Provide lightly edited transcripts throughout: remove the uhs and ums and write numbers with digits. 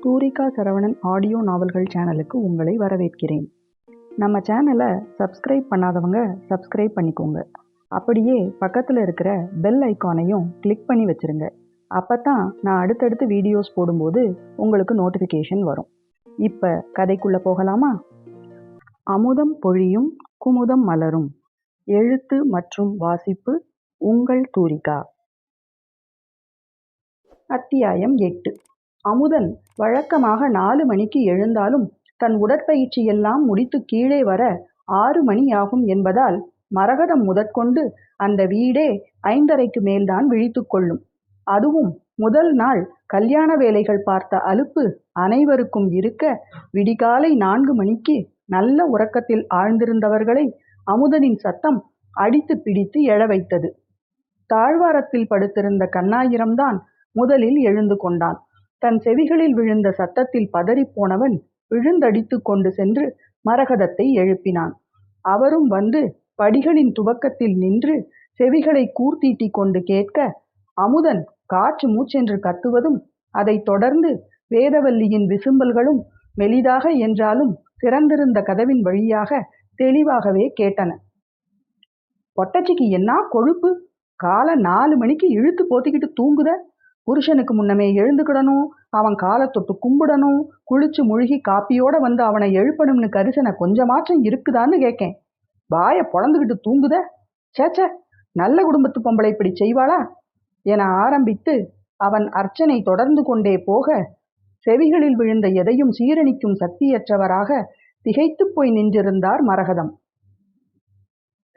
சூரிகா Saravanan audio நாவல்கள் சேனலுக்கு உங்களை வரவேற்கிறேன். நம்ம சேனலை சப்ஸ்கிரைப் பண்ணாதவங்க சப்ஸ்கிரைப் பண்ணிக்கோங்க. அப்படியே பக்கத்தில் இருக்கிற பெல் ஐக்கானையும் கிளிக் பண்ணி வச்சுருங்க. அப்போ தான் நான் அடுத்தடுத்து வீடியோஸ் போடும்போது உங்களுக்கு நோட்டிஃபிகேஷன் வரும். இப்போ கதைக்குள்ளே போகலாமா? அமுதம் பொழியும் குமுதம் மலரும். எழுத்து மற்றும் வாசிப்பு உங்கள் சூரிகா. அத்தியாயம் 8. அமுதன் வழக்கமாக 4 மணிக்கு எழுந்தாலும் தன் உடற்பயிற்சி எல்லாம் முடித்து கீழே வர 6 மணி ஆகும் என்பதால் மரகதம் முதற்கொண்டு அந்த வீடே 5:30க்கு மேல்தான் விழித்து கொள்ளும். அதுவும் முதல் நாள் கல்யாண வேலைகள் பார்த்த அலுப்பு அனைவருக்கும் இருக்க, விடிகாலை 4 மணிக்கு நல்ல உறக்கத்தில் ஆழ்ந்திருந்தவர்களை அமுதனின் சத்தம் அடித்து பிடித்து எழ வைத்தது. தாழ்வாரத்தில் படுத்திருந்த கண்ணாயிரம்தான் முதலில் எழுந்து கொண்டான். தன் செவிகளில் விழுந்த சத்தத்தில் பதறிப்போனவன் விழுந்தடித்து கொண்டு சென்று மரகதத்தை எழுப்பினான். அவரும் வந்து படிகளின் துவக்கத்தில் நின்று செவிகளை கூர்த்தீட்டி கொண்டு கேட்க, அமுதன் காற்று மூச்சென்று கத்துவதும் அதைத் தொடர்ந்து வேதவல்லியின் விசும்பல்களும் மெலிதாக என்றாலும் திறந்திருந்த கதவின் வழியாக தெளிவாகவே கேட்டன. பொட்டச்சிக்கு என்ன கொழுப்பு! காலை 4 மணிக்கு இழுத்து போத்திக்கிட்டு தூங்குத. புருஷனுக்கு முன்னமே எழுந்துக்கிடணும், அவன் காலை தொட்டு கும்பிடணும், குளிச்சு முழுகி காப்பியோட வந்து அவனை எழுப்பணும்னு கரிசனை கொஞ்சமாச்சும் இருக்குதான்னு கேட்கேன். வாயை பொழந்துக்கிட்டு தூங்குத. சேச்ச, நல்ல குடும்பத்து பொம்பளை இப்படி செய்வாளா என ஆரம்பித்து அவன் அர்ச்சனை தொடர்ந்து கொண்டே போக, செவிகளில் விழுந்த எதையும் சீரணிக்கும் சக்தியற்றவராக திகைத்து போய் நின்றிருந்தார் மரகதம்.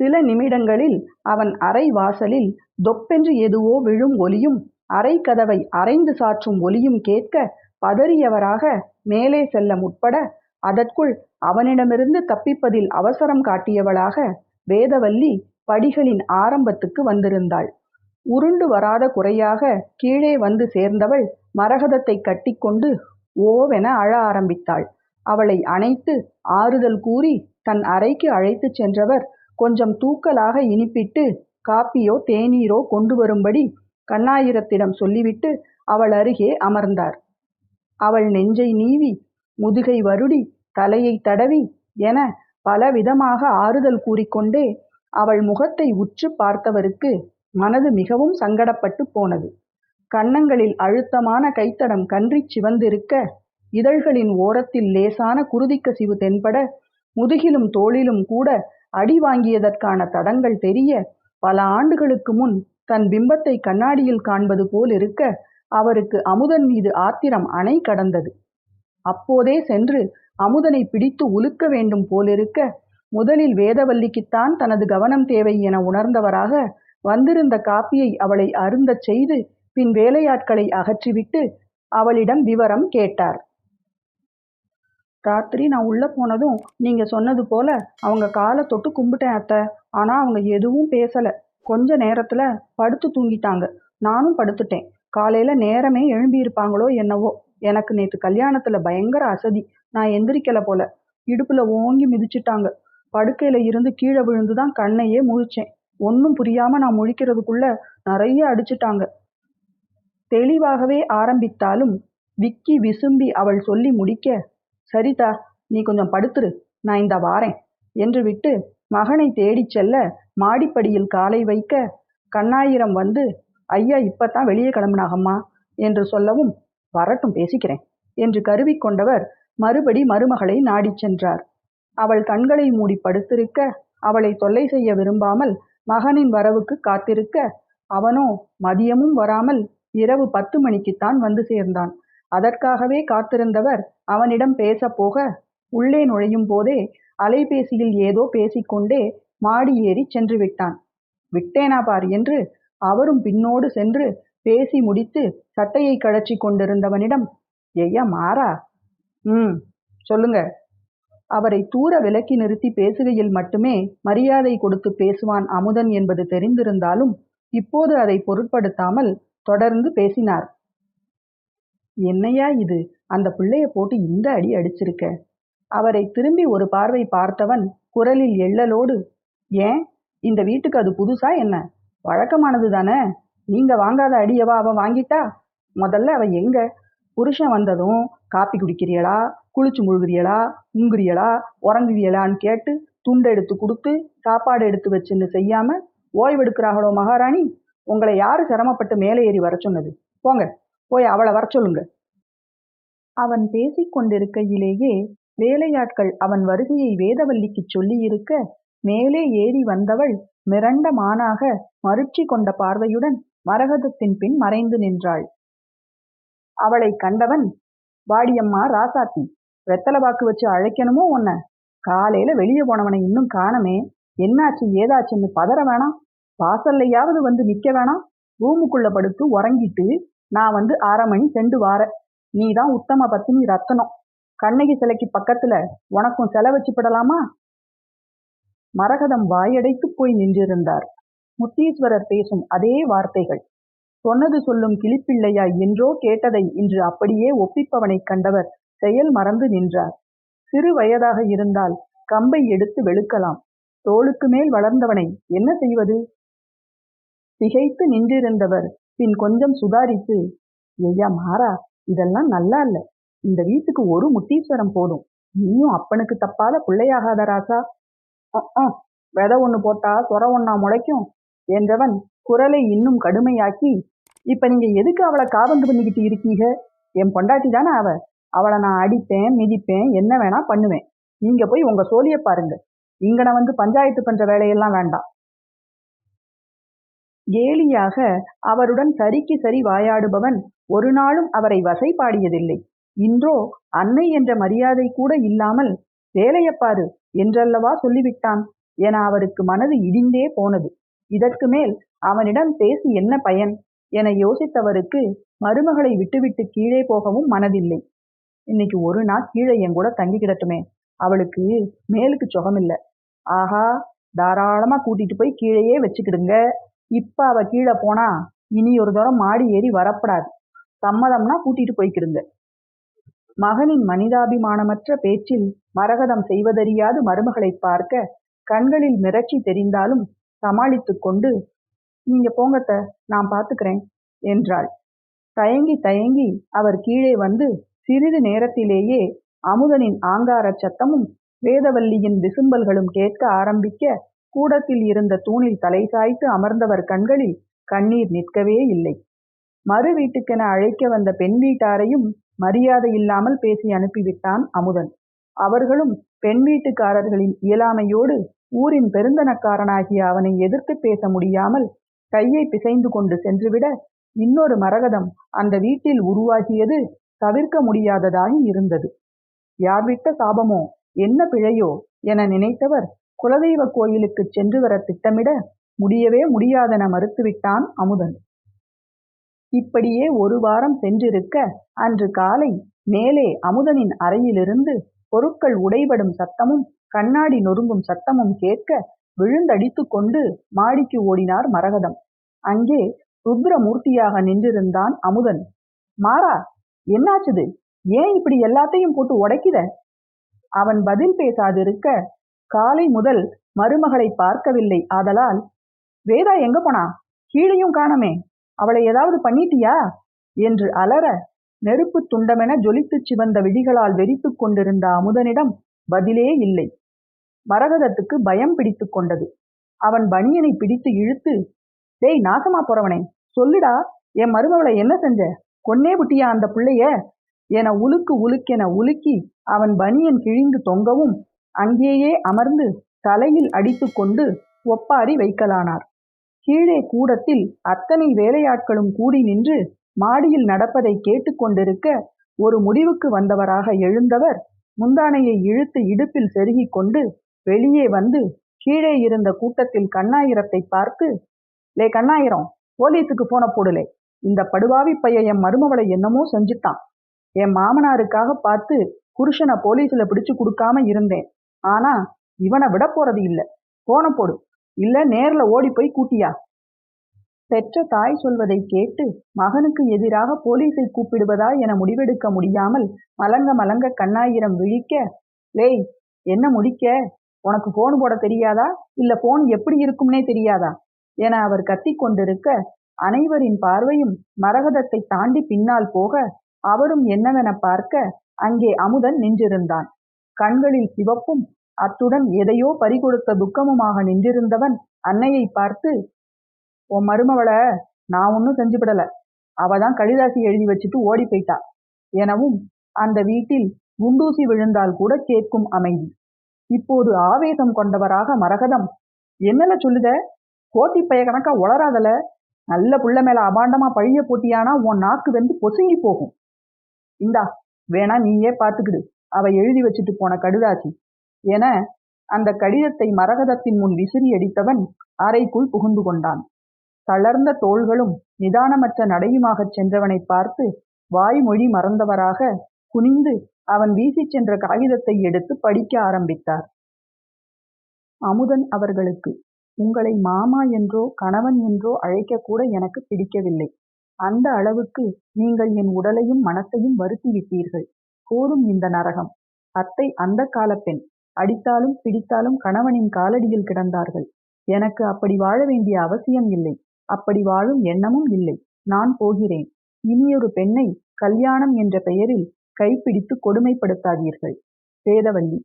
சில நிமிடங்களில் அவன் அறை வாசலில் தொப்பென்று எதுவோ விழும் ஒலியும் அறை கதவை அரைந்து சாற்றும் ஒலியும் கேட்க பதறியவராக மேலே செல்ல முற்பட, அதற்குள் அவனிடமிருந்து தப்பிப்பதில் அவசரம் காட்டியவளாக வேதவல்லி படிகளின் ஆரம்பத்துக்கு வந்திருந்தாள். உருண்டு வராத குறையாக கீழே வந்து சேர்ந்தவள் மரகதத்தை கட்டிக்கொண்டு ஓவென அழ ஆரம்பித்தாள். அவளை அணைத்து ஆறுதல் கூறி தன் அறைக்கு அழைத்து சென்றவர் கொஞ்சம் தூக்கலாக இனிப்பிட்டு காப்பியோ தேநீரோ கொண்டு வரும்படி கண்ணாயிரத்திடம் சொல்லிவிட்டு அவள் அருகே அமர்ந்தார். அவள் நெஞ்சை நீவி, முதுகை வருடி, தலையை தடவி என பலவிதமாக ஆறுதல் கூறிக்கொண்டே அவள் முகத்தை உற்று பார்த்தவருக்கு மனது மிகவும் சங்கடப்பட்டு போனது. கன்னங்களில் அழுத்தமான கைத்தடம் கன்றிச் சிவந்திருக்க, இதழ்களின் ஓரத்தில் லேசான குருதிக்கசிவு தென்பட, முதுகிலும் தோளிலும் கூட அடி வாங்கியதற்கான தடங்கள் தெரிய, பல ஆண்டுகளுக்கு முன் தன் பிம்பத்தை கண்ணாடியில் காண்பது போல் இருக்க, அவருக்கு அமுதன் மீது ஆத்திரம் அணை கடந்தது. அப்போதே சென்று அமுதனை பிடித்து உலுக்க வேண்டும் போலிருக்க, முதலில் வேதவல்லிக்குத்தான் தனது கவனம் தேவை என உணர்ந்தவராக வந்திருந்த காப்பியை அவளை அருந்தச் செய்து பின் வேலையாட்களை அகற்றிவிட்டு அவளிடம் விவரம் கேட்டார். ராத்திரி நான் உள்ள போனதும் நீங்க சொன்னது போல அவங்க காலை தொட்டு கும்பிட்டேன் அத்தை. ஆனா அவங்க எதுவும் பேசல. கொஞ்ச நேரத்துல படுத்து தூங்கிட்டாங்க. நானும் படுத்துட்டேன். காலையில நேரமே எழும்பியிருப்பாங்களோ என்னவோ. எனக்கு நேற்று கல்யாணத்துல பயங்கர அசதி. நான் எந்திரிக்கல போல. இடுப்புல ஓங்கி மிதிச்சிட்டாங்க. படுக்கையில இருந்து கீழே விழுந்துதான் கண்ணையே முழிச்சேன். ஒன்னும் புரியாம நான் முழிக்கிறதுக்குள்ள நிறைய அடிச்சிட்டாங்க. தெளிவாகவே ஆரம்பித்தாலும் விக்கி விசும்பி அவள் சொல்லி முடிக்க, சரிதா, நீ கொஞ்சம் படுத்துரு, நான் இந்த வாரேன் என்று விட்டு மகனை தேடிச் செல்ல மாடிப்படியில் காலை வைக்க, கண்ணாயிரம் வந்து, ஐயா இப்பத்தான் வெளியே கிளம்புனாகம்மா என்று சொல்லவும், வரட்டும் பேசிக்கிறேன் என்று கருவிக்கொண்டவர் மறுபடி மருமகளை நாடிச் சென்றார். அவள் கண்களை மூடி படுத்திருக்க, அவளை தொல்லை செய்ய விரும்பாமல் மகனின் வரவுக்கு காத்திருக்க, அவனோ மதியமும் வராமல் இரவு 10 மணிக்குத்தான் வந்து சேர்ந்தான். அதற்காகவே காத்திருந்தவர் அவனிடம் பேச போக, உள்ளே நுழையும் போதே அலைபேசியில் ஏதோ பேசிக்கொண்டே மாடி ஏறி சென்று விட்டான். விட்டேனா பார் என்று அவரும் பின்னோடு சென்று பேசி முடித்து சட்டையை கழற்றி கொண்டிருந்தவனிடம், ஐயா மாறா, சொல்லுங்க. அவரை தூர விலக்கி நிறுத்தி பேசுகையில் மட்டுமே மரியாதை கொடுத்து பேசுவான் அமுதன் என்பது தெரிந்திருந்தாலும் இப்போது அதை பொருட்படுத்தாமல் தொடர்ந்து பேசினார். என்னையா இது, அந்த பிள்ளைய போட்டு இந்த அடி அடிச்சிருக்க. அவரை திரும்பி ஒரு பார்வை பார்த்தவன் குரலில் எள்ளலோடு, ஏன் இந்த வீட்டுக்கு அது புதுசா என்ன? வழக்கமானது தானே. நீங்க வாங்காத அடியவா அவ வாங்கிட்டா? முதல்ல அவ எங்க? புருஷன் வந்ததும் காப்பி குடிக்கிறீங்களா, குளிச்சு முழுகுறீங்களா, உங்குறீங்களா, உறங்குவியலான்னு கேட்டு துண்டை எடுத்து கொடுத்து சாப்பாடு எடுத்து வச்சுன்னு செய்யாம ஓய்வெடுக்கிறாங்களோ மகாராணி? உங்களை யாரு சிரமப்பட்டு மேலே ஏறி வர சொன்னது? போங்க, போய் அவளை வர சொல்லுங்க. அவன் பேசிக் கொண்டிருக்கையிலேயே வேலையாட்கள் அவன் வருகையை வேதவல்லிக்குச் சொல்லியிருக்க, மேலே ஏறி வந்தவள் மிரண்ட மானாக மருட்சி கொண்ட பார்வையுடன் மரகதத்தின் பின் மறைந்து நின்றாள். அவளை கண்டவன், வாடியம்மா ராசாத்தி, வெத்தலை பாக்கு வச்சு அழைக்கணுமோ உன்ன? காலையில வெளியே போனவனை இன்னும் காணமே, என்னாச்சு ஏதாச்சுன்னு பதற வேணாம்? வாசல்லையாவது வந்து நிக்க வேணாம்? ரூமுக்குள்ள படுத்து உறங்கிட்டு நான் வந்து 1/2 மணி சென்று வார. நீதான் உத்தம பத்தினி ரத்தனம். கண்ணகி சிலைக்கு பக்கத்துல உனக்கும் செலை வச்சுப்படலாமா? மரகதம் வாயடைத்து போய் நின்றிருந்தார். முத்தீஸ்வரர் பேசும் அதே வார்த்தைகள். சொன்னது சொல்லும் கிளிப்பிள்ளையாய் என்றோ கேட்டதை இன்று அப்படியே ஒப்பிப்பவனைக் கண்டவர் செயல் மறந்து நின்றார். சிறு வயதாக இருந்தால் கம்பை எடுத்து வெளுக்கலாம். தோளுக்கு மேல் வளர்ந்தவனை என்ன செய்வது? திகைத்து நின்றிருந்தவர் பின் கொஞ்சம் சுதாரித்து, ஐயா மாறா, இதெல்லாம் நல்லா இல்ல. இந்த வீட்டுக்கு ஒரு முத்தீஸ்வரம் போதும். நீயும் அப்பனுக்கு தப்பாத பிள்ளையாகாத ராசா. விதை ஒண்ணு போட்டா சொர ஒண்ணா முளைக்கும் என்றவன் குரலை இன்னும் கடுமையாக்கி, இப்ப நீங்க எதுக்கு அவளை காபந்து பண்ணிக்கிட்டு இருக்கீங்க? என் பொண்டாட்டி தானே அவ. அவளை நான் அடிப்பேன், மிதிப்பேன், என்ன வேணா பண்ணுவேன். நீங்க போய் உங்க சோழிய பாருங்க. இங்கன வந்து பஞ்சாயத்து பண்ற வேலையெல்லாம் வேண்டாம். கேலியாக அவருடன் சரிக்கு சரி வாயாடுபவன் ஒரு நாளும் அவரை வசைபாடியதில்லை. இன்றோ அன்னை என்ற மரியாதை கூட இல்லாமல் வேலையப்பாரு என்றல்லவா சொல்லிவிட்டான் என அவருக்கு மனது இடிந்தே போனது. இதற்கு மேல் அவனிடம் பேசி என்ன பயன் என யோசித்தவருக்கு மருமகளை விட்டுவிட்டு கீழே போகவும் மனதில்லை. இன்னைக்கு ஒரு நாள் கீழே என் கூட தங்கி கிடட்டுமே, அவளுக்கு மேலுக்கு சுகமில்லை. ஆஹா, தாராளமா கூட்டிட்டு போய் கீழேயே வச்சுக்கிடுங்க. இப்ப அவ கீழே போனா இனி ஒரு தரம் மாடி ஏறி வரப்படாது. சம்மதம்னா கூட்டிட்டு போய்க்கிடுங்க. மகனின் மனிதாபிமானமற்ற பேச்சில் மரகதம் செய்வதறியாது மருமகளை பார்க்க கண்களில் மிரட்சி தெரிந்தாலும் சமாளித்து கொண்டு, நீங்க போங்கத்த, நான் பார்த்துக்கிறேன் என்றாள். தயங்கி தயங்கி அவர் கீழே வந்து சிறிது நேரத்திலேயே அமுதனின் ஆங்காரச் சத்தமும் வேதவல்லியின் விசும்பல்களும் கேட்க ஆரம்பிக்க, கூடத்தில் இருந்த தூணில் தலை சாய்த்து அமர்ந்தவர் கண்களில் கண்ணீர் நிற்கவே இல்லை. மறு வீட்டுக்கென அழைக்க வந்த பெண் வீட்டாரையும் மரியாதை இல்லாமல் பேசி அனுப்பிவிட்டான் அமுதன். அவர்களும் பெண் வீட்டுக்காரர்களின் இயலாமையோடு ஊரின் பெருந்தனக்காரனாகிய அவனை எதிர்த்து பேச முடியாமல் கையை பிசைந்து கொண்டு சென்றுவிட, இன்னொரு மரகதம் அந்த வீட்டில் உருவாகியது தவிர்க்க முடியாததாகி இருந்தது. யார் விட்ட சாபமோ, என்ன பிழையோ என நினைத்தவர் குலதெய்வ கோயிலுக்கு சென்று வர திட்டமிட முடியவே முடியாதென மறுத்துவிட்டான் அமுதன். இப்படியே ஒரு வாரம் சென்றிருக்க, அன்று காலை மேலே அமுதனின் அறையிலிருந்து பொருட்கள் உடைபடும் சத்தமும் கண்ணாடி நொறுங்கும் சத்தமும் கேட்க விழுந்தடித்து கொண்டு மாடிக்கு ஓடினார் மரகதம். அங்கே ருத்ரமூர்த்தியாக நின்றிருந்தான் அமுதன். மாறா, என்னாச்சுது? ஏன் இப்படி எல்லாத்தையும் போட்டு உடைக்கிற? அவன் பதில் பேசாதிருக்க, காலை முதல் மருமகளை பார்க்கவில்லை ஆதலால், வேதா எங்க போனா? கீழையும் காணமே, அவளை ஏதாவது பண்ணிட்டியா என்று அலற, நெருப்பு துண்டமென ஜொலித்து சிவந்த விழிகளால் வெறித்து கொண்டிருந்த அமுதனிடம் பதிலே இல்லை. மரகதத்துக்கு பயம் பிடித்து கொண்டது. அவன் பனியனை பிடித்து இழுத்து, டேய் நாசமா போறவனே, சொல்லுடா, என் மருமகளை என்ன செஞ்ச? கொன்னே புட்டியா அந்த பிள்ளைய என உலுக்கு உலுக்கென உலுக்கி அவன் பனியன் கிழிந்து தொங்கவும் அங்கேயே அமர்ந்து தலையில் அடித்து கொண்டு ஒப்பாரி வைக்கலானார். கீழே கூடத்தில் அத்தனை வேலையாட்களும் கூடி நின்று மாடியில் நடப்பதை கேட்டுக்கொண்டிருக்க, ஒரு முடிவுக்கு வந்தவராக எழுந்தவர் முந்தானையை இழுத்து இடுப்பில் செருகி கொண்டு வெளியே வந்து கீழே இருந்த கூட்டத்தில் கண்ணாயிரத்தை பார்த்து, லே கண்ணாயிரம், போலீஸுக்கு போன போடலே, இந்த படுவாவி பைய என் மருமவளை என்னமோ செஞ்சுட்டான். என் மாமனாருக்காக பார்த்து புருஷனை போலீஸ்ல பிடிச்சு கொடுக்காம இருந்தேன். ஆனா இவனை விட போறது இல்ல. போன போடு, இல்ல நேர்ல ஓடி போய் கூட்டியா. பெற்ற தாய் சொல்வதை கேட்டு மகனுக்கு எதிராக போலீஸை கூப்பிடுவதா என முடிவெடுக்க முடியாமல் மலங்க மலங்க கண்ணாயிரம் விழிக்க, லேய் என்ன முடிக்க, உனக்கு போன் போட தெரியாதா, இல்ல போன் எப்படி இருக்கும்னே தெரியாதா என அவர் கத்திக் கொண்டிருக்க, அனைவரின் பார்வையும் மரகதத்தை தாண்டி பின்னால் போக அவரும் என்னவென பார்க்க அங்கே அமுதன் நின்றிருந்தான். கண்களில் சிவப்பும் அத்துடன் எதையோ பறிகொடுத்த துக்கமுமாக நின்றிருந்தவன் அன்னையை பார்த்து, உன் மருமவள நான் ஒன்னும் செஞ்சுவிடல, அவதான் கடிதாசி எழுதி வச்சுட்டு ஓடி போயிட்டா எனவும் அந்த வீட்டில் குண்டூசி விழுந்தால் கூட கேட்கும் அமைதி. இப்போது ஆவேசம் கொண்டவராக மரகதம், என்னல சொல்லுத, கோட்டி பைய கணக்கா உளராதல, நல்ல புள்ள மேல அபாண்டமா பழிய போட்டியானா உன் நாக்கு வந்து பொசுங்கி போகும். இந்தா வேணா நீயே பார்த்துக்கிடு, அவ எழுதி வச்சுட்டு போன கடிதாசி என அந்த கடிதத்தை மரகதத்தின் முன் விசிறி அடித்தவன் அறைக்குள் புகுந்து கொண்டான். தளர்ந்த தோள்களும் நிதானமற்ற நடையுமாகச் சென்றவனை பார்த்து வாய்மொழி மறந்தவராக குனிந்து அவன் வீசிச் சென்ற காகிதத்தை எடுத்து படிக்க ஆரம்பித்தார். அமுதன் அவர்களுக்கு, உங்களை மாமா என்றோ கணவன் என்றோ அழைக்கக்கூட எனக்கு பிடிக்கவில்லை. அந்த அளவுக்கு நீங்கள் என் உடலையும் மனத்தையும் வருத்தி விட்டீர்கள். போதும் இந்த நரகம். அத்தை அந்த கால பெண். அடித்தாலும் பிடித்தாலும் கணவனின் காலடியில் கிடந்தார்கள். எனக்கு அப்படி வாழ வேண்டிய அவசியம் இல்லை. அப்படி வாழும் எண்ணமும் இல்லை. நான் போகிறேன். இனியொரு பெண்ணை கல்யாணம் என்ற பெயரில் கைப்பிடித்து கொடுமைப்படுத்தாதீர்கள். வேதவல்லி.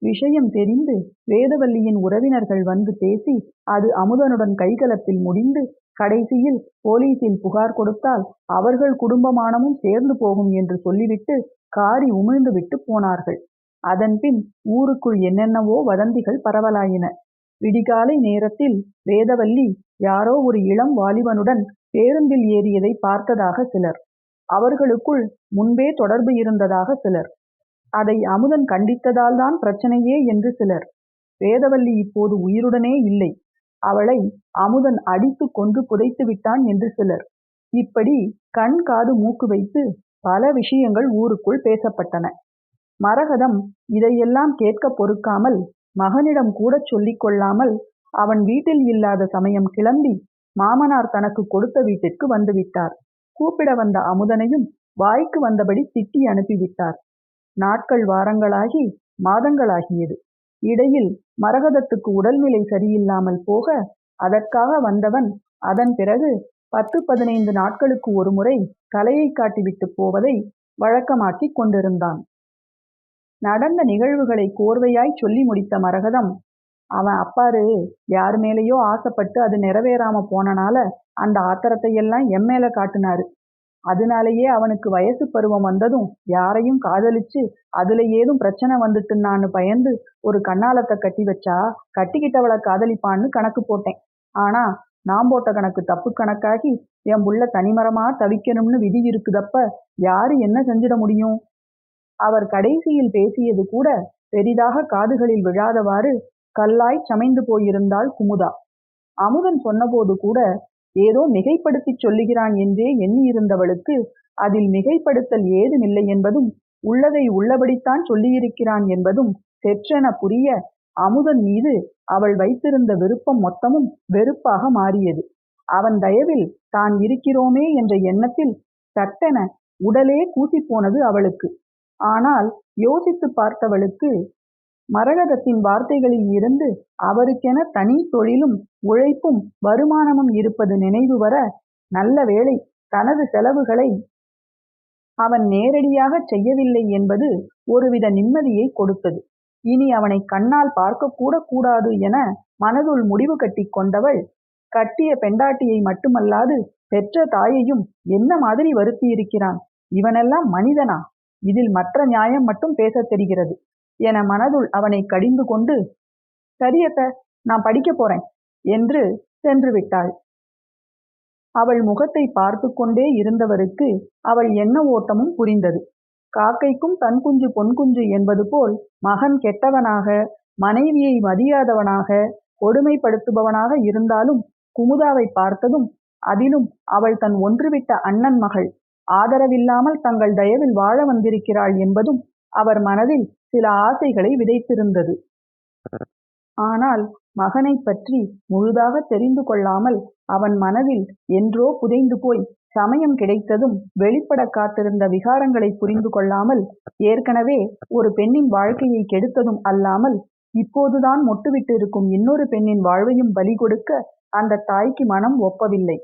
விஷயம் தெரிந்து வேதவல்லியின் உறவினர்கள் வந்து பேசி அது அமுதனுடன் கைகலப்பில் முடிந்து கடைசியில் போலீசில் புகார் கொடுத்தால் அவர்கள் குடும்பமானமும் சேர்ந்து போகும் என்று சொல்லிவிட்டு காரி உமிழ்ந்து விட்டு போனார்கள். அதன்பின் ஊருக்குள் என்னென்னவோ வதந்திகள் பரவலாயின. விடிகாலை நேரத்தில் வேதவல்லி யாரோ ஒரு இளம் வாலிபனுடன் பேருந்தில் ஏறியதை பார்த்ததாக சிலர், அவர்களுக்குள் முன்பே தொடர்பு இருந்ததாக சிலர், அதை அமுதன் கண்டித்ததால் தான் பிரச்சனையே என்று சிலர், வேதவல்லி இப்போது உயிருடனே இல்லை, அவளை அமுதன் அடித்து கொன்று புதைத்து விட்டான் என்று சிலர், இப்படி கண் காது மூக்கு வைத்து பல விஷயங்கள் ஊருக்குள் பேசப்பட்டன. மரகதம் இதையெல்லாம் கேட்க பொறுக்காமல் மகனிடம் கூட சொல்லிக் கொள்ளாமல் அவன் வீட்டில் இல்லாத சமயம் கிளம்பி மாமனார் தனக்கு கொடுத்த வீட்டிற்கு வந்துவிட்டார். கூப்பிட வந்த அமுதனையும் வாய்க்கு வந்தபடி திட்டி அனுப்பிவிட்டார். நாட்கள் வாரங்களாகி மாதங்களாகியது. இடையில் மரகதத்துக்கு உடல்நிலை சரியில்லாமல் போக அதற்காக வந்தவன் அதன் பிறகு 10-15 நாட்களுக்கு ஒரு முறை தலையை காட்டிவிட்டு போவதை வழக்கமாக்கி கொண்டிருந்தான். நடந்த நிகழ்வுகளை கோர்வையாய் சொல்லி முடித்த மரகதம், அவன் அப்பாரு யார் மேலேயோ ஆசைப்பட்டு அது நிறைவேறாம போனனால அந்த ஆத்திரத்தையெல்லாம் என் மேல காட்டுனாரு. அதனாலேயே அவனுக்கு வயசு பருவம் வந்ததும் யாரையும் காதலிச்சு அதுல ஏதும் பிரச்சனை வந்துட்டுன்னான்னு பயந்து ஒரு கண்ணாலத்தை கட்டி வச்சா கட்டிக்கிட்டவளை காதலிப்பான்னு கணக்கு போட்டேன். ஆனா நான் போட்ட கணக்கு தப்பு கணக்காகி என் புள்ள தனிமரமா தவிக்கணும்னு விதி இருக்குதப்ப யாரு என்ன செஞ்சிட முடியும்? அவர் கடைசியில் பேசியது கூட பெரிதாக காதுகளில் விழாதவாறு கல்லாய் சமைந்து போயிருந்தாள் குமுதா. அமுதன் சொன்னபோது கூட ஏதோ மிகைப்படுத்தி சொல்லுகிறான் என்றே எண்ணியிருந்தவளுக்கு அதில் மிகைப்படுத்தல் ஏதுமில்லை என்பதும் உள்ளதை உள்ளபடித்தான் சொல்லியிருக்கிறான் என்பதும் தெற்றென புரிய அமுதன் மீது அவள் வைத்திருந்த விருப்பம் மொத்தமும் வெறுப்பாக மாறியது. அவன் தயவில் தான் இருக்கிறோமே என்ற எண்ணத்தில் சட்டென உடலே கூசிப்போனது அவளுக்கு. ஆனால் யோசித்து பார்த்தவளுக்கு மரகதத்தின் வார்த்தைகளில் இருந்து அவருக்கென தனி தொழிலும் உழைப்பும் வருமானமும் இருப்பது நினைவு வர, நல்ல வேளை தனது செலவுகளை அவன் நேரடியாக செய்யவில்லை என்பது ஒருவித நிம்மதியை கொடுத்தது. இனி அவனை கண்ணால் பார்க்கக்கூட கூடாது என மனதுள் முடிவு கட்டி கொண்டவள் கட்டிய பெண்டாட்டியை மட்டுமல்லாது பெற்ற தாயையும் என்ன மாதிரி வருத்தியிருக்கிறான், இவனெல்லாம் மனிதனா, இதில் மற்ற நியாயம் மட்டும் பேசத் தெரிகிறது என மனதுள் அவனை கடிந்து கொண்டு, சரியத்த நான் படிக்க போறேன் என்று சென்று விட்டாள். அவள் முகத்தை பார்த்து கொண்டே இருந்தவருக்கு அவள் என்ன ஓட்டமும் புரிந்தது. காக்கைக்கும் தன் குஞ்சு பொன் குஞ்சு என்பது போல் மகன் கெட்டவனாக, மனைவியை மதியாதவனாக, கொடுமைப்படுத்துபவனாக இருந்தாலும் குமுதாவை பார்த்ததும், அதிலும் அவள் தன் ஒன்றுவிட்ட அண்ணன் மகள், ஆதரவில்லாமல் தங்கள் தயவில் வாழ வந்திருக்கிறாள் என்பதும் அவர் மனதில் சில ஆசைகளை விதைத்திருந்தது. ஆனால் மகனை பற்றி முழுதாக தெரிந்து கொள்ளாமல் அவன் மனதில் என்றோ புதைந்து போய் சமயம் கிடைத்ததும் வெளிப்பட காத்திருந்த விகாரங்களை புரிந்து கொள்ளாமல் ஏற்கனவே ஒரு பெண்ணின் வாழ்க்கையை கெடுத்ததும் அல்லாமல் இப்போதுதான் மொட்டுவிட்டு இருக்கும் இன்னொரு பெண்ணின் வாழ்வையும் பலி கொடுக்க அந்த தாய்க்கு மனம் ஒப்பவில்லை.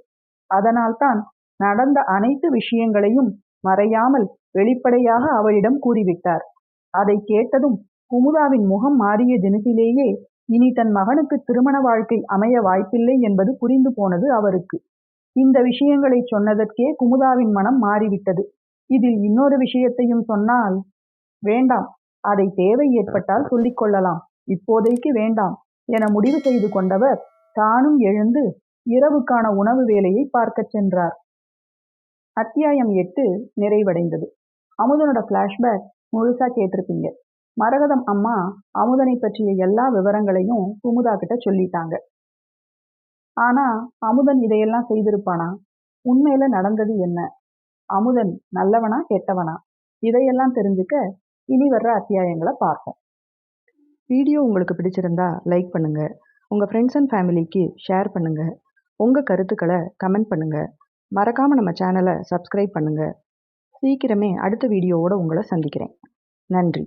அதனால்தான் நடந்த அனைத்து விஷயங்களையும் மறையாமல் வெளிப்படையாக அவளிடம் கூறிவிட்டார். அதை கேட்டதும் குமுதாவின் முகம் மாறிய தினத்திலேயே இனி தன் மகனுக்கு திருமண வாழ்க்கை அமைய வாய்ப்பில்லை என்பது புரிந்து போனது அவருக்கு. இந்த விஷயங்களை சொன்னதற்கே குமுதாவின் மனம் மாறிவிட்டது. இதில் இன்னொரு விஷயத்தையும் சொன்னால், வேண்டாம், அதை தேவை ஏற்பட்டால் சொல்லிக் கொள்ளலாம், இப்போதைக்கு வேண்டாம் என முடிவு செய்து கொண்டவர் தானும் எழுந்து இரவுக்கான உணவு வேலையை பார்க்கச் சென்றார். அத்தியாயம் 8 நிறைவடைந்தது. அமுதனோட ஃப்ளாஷ்பேக் முழுசா கேட்டிருப்பீங்க. மரகதம் அம்மா அமுதனை பற்றிய எல்லா விவரங்களையும் குமுதா கிட்ட சொல்லிட்டாங்க. ஆனா அமுதன் இதையெல்லாம் செய்திருப்பானா? உண்மையில நடந்தது என்ன? அமுதன் நல்லவனா கெட்டவனா? இதையெல்லாம் தெரிஞ்சுக்க இனி வர்ற அத்தியாயங்களை பார்ப்போம். வீடியோ உங்களுக்கு பிடிச்சிருந்தா லைக் பண்ணுங்க, உங்க ஃப்ரெண்ட்ஸ் அண்ட் ஃபேமிலிக்கு ஷேர் பண்ணுங்க, உங்க கருத்துக்களை கமெண்ட் பண்ணுங்க. மறக்காம நம்ம சேனலை சப்ஸ்கிரைப் பண்ணுங்க. சீக்கிரமே அடுத்த வீடியோவோட உங்களை சந்திக்கிறேன். நன்றி.